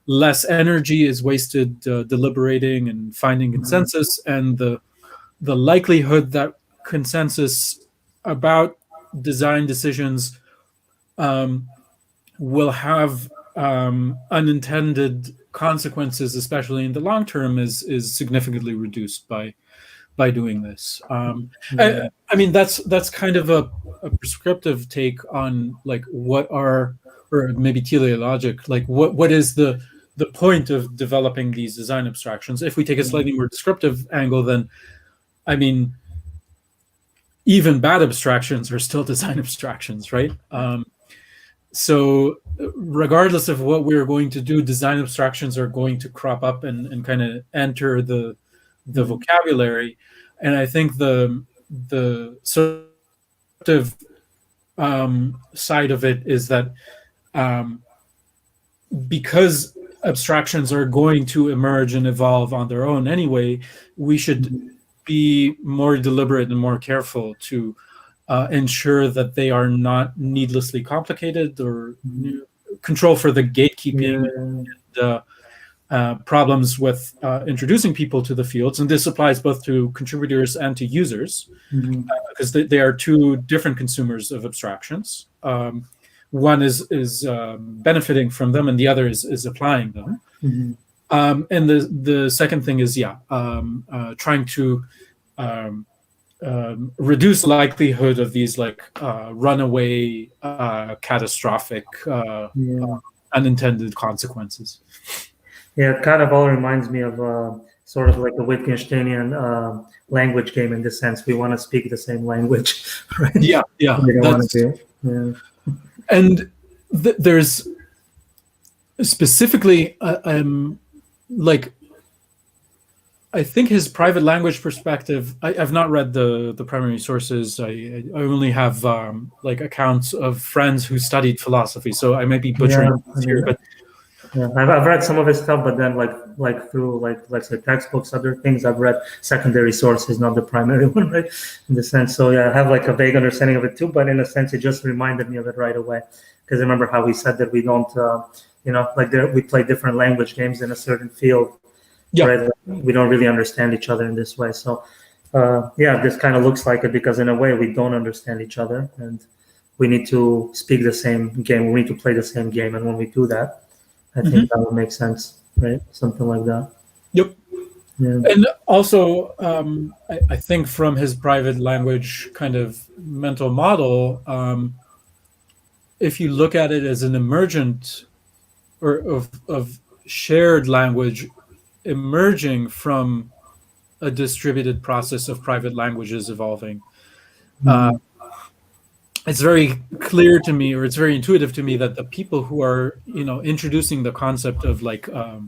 less energy is wasted deliberating and finding Mhm. consensus, and the likelihood that consensus about design decisions um, will have unintended consequences, especially in the long term, is significantly reduced by doing this. Yeah. I mean, that's kind of a prescriptive take on like what are, or maybe teleologic, like what is the point of developing these design abstractions. If we take a slightly more descriptive angle, then I mean, even bad abstractions are still design abstractions, right? So regardless of what we're going to do, design abstractions are going to crop up and kind of enter the Mhm. vocabulary. And I think the sort of side of it is that, um, because abstractions are going to emerge and evolve on their own anyway, we should Mhm. be more deliberate and more careful to ensure that they are not needlessly complicated, or Mhm. control for the gatekeeping Yeah. and problems with introducing people to the fields. And this applies both to contributors and to users, Mhm. because they are two different consumers of abstractions. One is benefiting from them, and the other is applying them. Mhm. And the second thing is, yeah, trying to um, reduce likelihood of these like runaway, catastrophic, Yeah. unintended consequences. Yeah, it kind of all reminds me of sort of like a Wittgensteinian language game in this sense. We want to speak the same language, right? Yeah, yeah, We don't want that's, to be. Yeah. and there's specifically, like, I think his private language perspective. I've not read the primary sources. I only have like accounts of friends who studied philosophy, so I might be butchering Yeah. I this here. mean, But yeah. I've read some of his stuff, but then like through like let's say textbooks, other things. I've read secondary sources, not the primary one, right? In the sense. So yeah, I have like a vague understanding of it too. But in a sense, it just reminded me of it right away because I remember how he said that we don't, like we play different language games in a certain field, yeah, right? We don't really understand each other in this way. So, yeah, this kind of looks like it because in a way we don't understand each other and we need to speak the same game. We need to play the same game. And when we do that, I hmm, think that would make sense, right? Something like that. yep. Yeah. And also, I think from his private language kind of mental model, if you look at it as an emergent or of shared language, emerging from a distributed process of private languages evolving. It's very clear to me, or it's very intuitive to me, that the people who are, introducing the concept of like a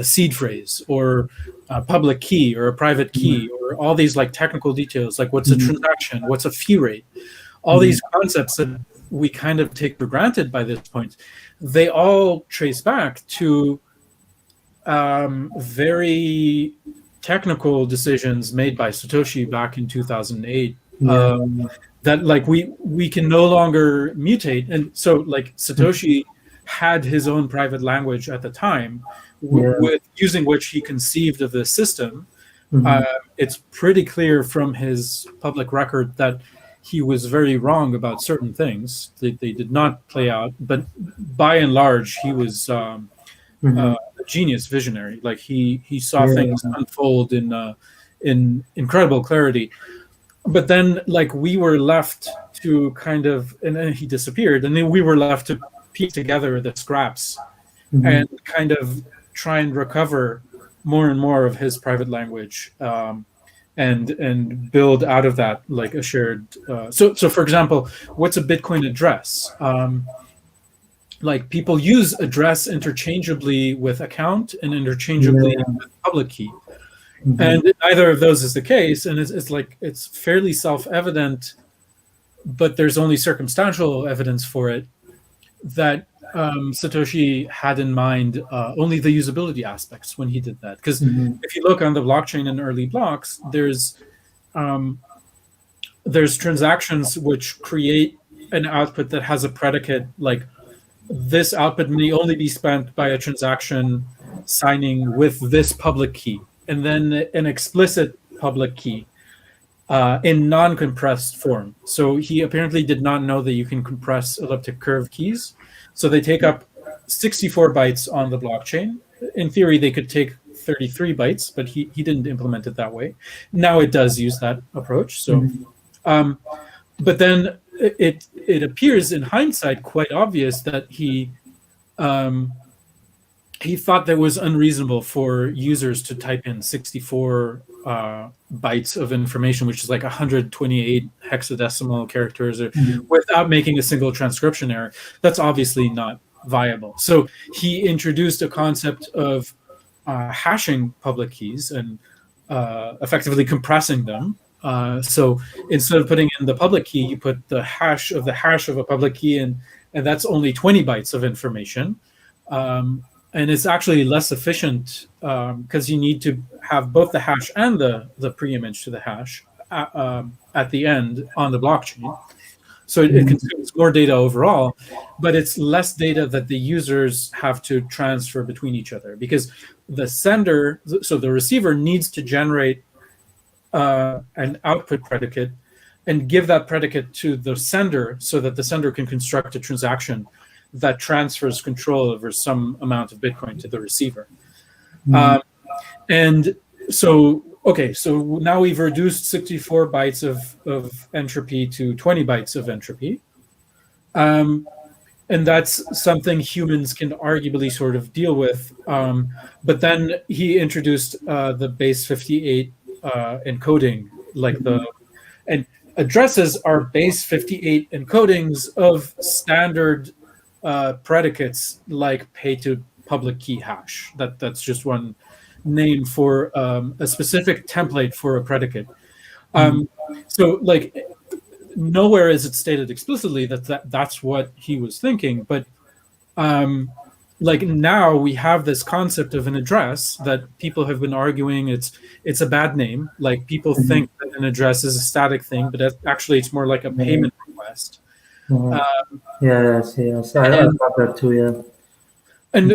seed phrase or a public key or a private key or all these like technical details, like what's a transaction, what's a fee rate, all these concepts that we kind of take for granted by this point, they all trace back to very technical decisions made by Satoshi back in 2008. That like we can no longer mutate, and so like Satoshi had his own private language at the time, with using which he conceived of the system. It's pretty clear from his public record that he was very wrong about certain things. They did not play out, but by and large, he was a genius visionary. Like he saw things unfold in incredible clarity. But then, like, we were left to kind of, and then he disappeared, and then we were left to piece together the scraps and kind of try and recover more and more of his private language, and build out of that like a shared. So for example, what's a Bitcoin address? Like people use address interchangeably with account and interchangeably with public key. And neither of those is the case, and it's like it's fairly self-evident, but there's only circumstantial evidence for it that Satoshi had in mind only the usability aspects when he did that. Because if you look on the blockchain in early blocks, there's transactions which create an output that has a predicate, like this output may only be spent by a transaction signing with this public key, and then an explicit public key in non-compressed form. So he apparently did not know that you can compress elliptic curve keys. So they take up 64 bytes on the blockchain. In theory, they could take 33 bytes, but he didn't implement it that way. Now it does use that approach. So, but then it appears in hindsight quite obvious that he thought that it was unreasonable for users to type in 64 bytes of information, which is like 128 hexadecimal characters, without making a single transcription error. That's obviously not viable. So he introduced a concept of hashing public keys and effectively compressing them. So instead of putting in the public key, you put the hash of a public key, and that's only 20 bytes of information. And it's actually less efficient because you need to have both the hash and the pre-image to the hash at the end on the blockchain. So it consumes more data overall, but it's less data that the users have to transfer between each other, because the sender, so the receiver, needs to generate an output predicate and give that predicate to the sender so that the sender can construct a transaction that transfers control over some amount of Bitcoin to the receiver. And so, okay, so now we've reduced 64 bytes of entropy to 20 bytes of entropy. And that's something humans can arguably sort of deal with. But then he introduced the base 58 encoding, and addresses are base 58 encodings of standard predicates like pay to public key hash. That's just one name for a specific template for a predicate. So like nowhere is it stated explicitly that's what he was thinking, but like now we have this concept of an address that people have been arguing it's a bad name. Like people think that an address is a static thing, but actually it's more like a payment request. Yes. I thought that too. Yeah. And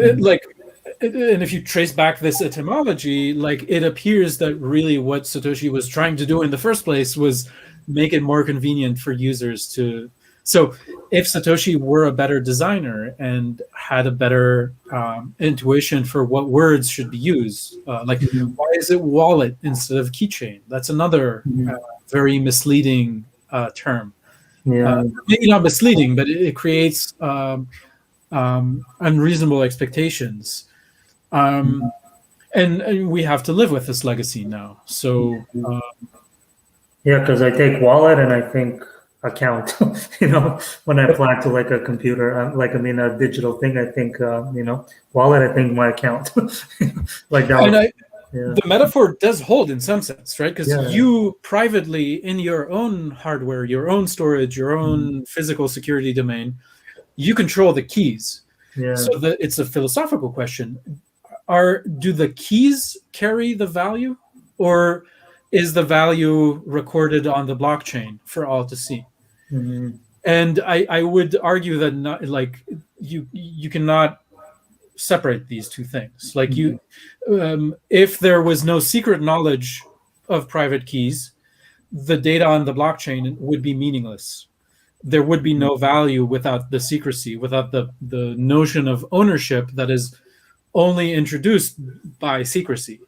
and if you trace back this etymology, like it appears that really what Satoshi was trying to do in the first place was make it more convenient for users to. So if Satoshi were a better designer and had a better intuition for what words should be used, why is it wallet instead of keychain? That's another very misleading term. Maybe not misleading, but it creates unreasonable expectations. and we have to live with this legacy now. So Yeah, because I take wallet and I think account. When I apply to like a computer, a digital thing, I think wallet. I think my account. Like that. and Yeah, the metaphor does hold in some sense, right? Because yeah, you privately, in your own hardware, your own storage, your own physical security domain, you control the keys. yeah. So it's a philosophical question. Do the keys carry the value, or is the value recorded on the blockchain for all to see? Mhm. And I would argue that not like you cannot separate these two things. Like if there was no secret knowledge of private keys, the data on the blockchain would be meaningless. There would be no value without the secrecy, without the notion of ownership that is only introduced by secrecy.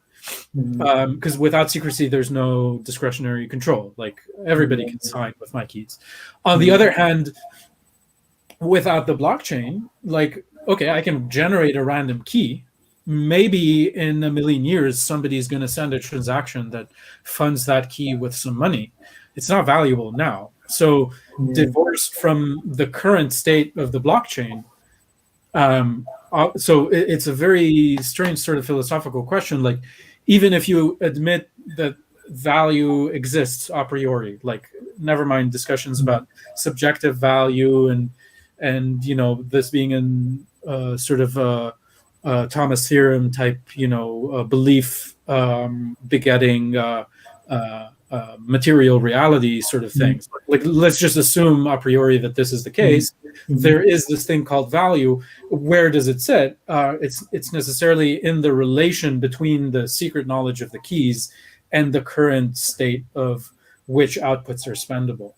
Because without secrecy, there's no discretionary control. Like everybody can sign with my keys. On the other hand, without the blockchain, like, okay, I can generate a random key. Maybe in a million years, somebody's going to send a transaction that funds that key with some money. It's not valuable now. So, divorced from the current state of the blockchain, so it's a very strange sort of philosophical question. Like, even if you admit that value exists a priori, like, never mind discussions about subjective value and this being in sort of Thomas theorem type belief begetting material reality sort of things. Like, let's just assume a priori that this is the case. There is this thing called value. Where does it sit? It's necessarily in the relation between the secret knowledge of the keys and the current state of which outputs are spendable.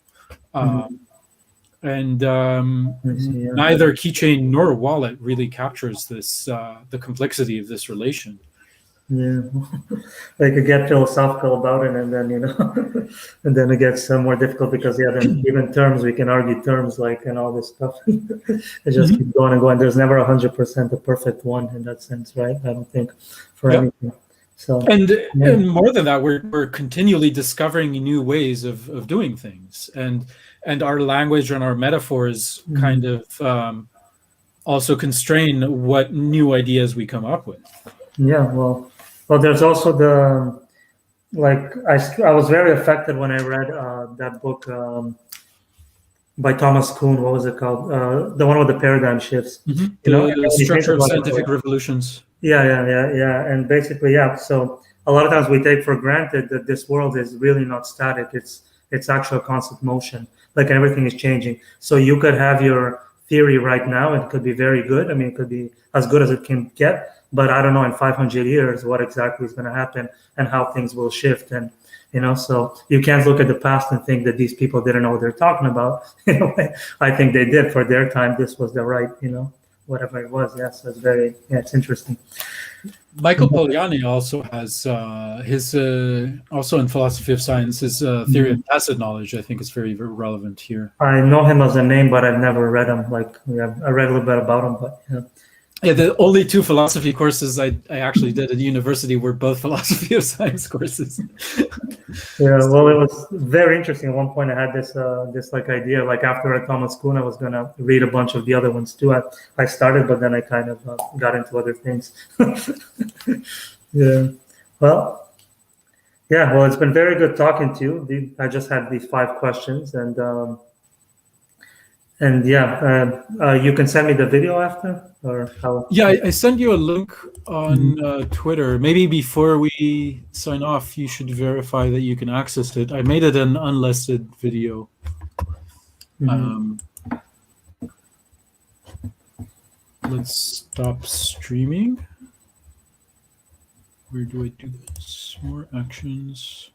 And neither keychain nor wallet really captures this the complexity of this relation. Yeah, they could get philosophical about it, and then and then it gets more difficult because then even terms we can argue terms like and all this stuff. It just keeps going and going. There's never 100% a perfect one in that sense, right? I don't think for anything. So and more than that, we're continually discovering new ways of doing things, and our language and our metaphors kind of also constrain what new ideas we come up with. Yeah, well, there's also I was very affected when I read that book by Thomas Kuhn. What was it called? The one with the paradigm shifts. The structure of scientific revolutions. Yeah. And basically, so a lot of times we take for granted that this world is really not static. It's actual constant motion. Like everything is changing. So you could have your theory right now. It could be very good. I mean, it could be as good as it can get. But I don't know in 500 years what exactly is going to happen and how things will shift. And so you can't look at the past and think that these people didn't know what they're talking about. I think they did for their time. This was the right, whatever it was. Yes, it's it's interesting. Michael Polanyi also has his also in philosophy of science, his theory of tacit knowledge. I think is very, very relevant here. I know him as a name, but I've never read him. I read a little bit about him, but Yeah, the only two philosophy courses I actually did at university were both philosophy of science courses. Yeah, well, it was very interesting. At one point, I had this idea. Like after Thomas Kuhn, I was gonna read a bunch of the other ones too. I started, but then I kind of got into other things. Yeah. Well, it's been very good talking to you. I just had these 5 questions, and you can send me the video after, or how? Yeah, I sent you a link on Twitter. Maybe before we sign off, you should verify that you can access it. I made it an unlisted video. Let's stop streaming. Where do I do this? More actions.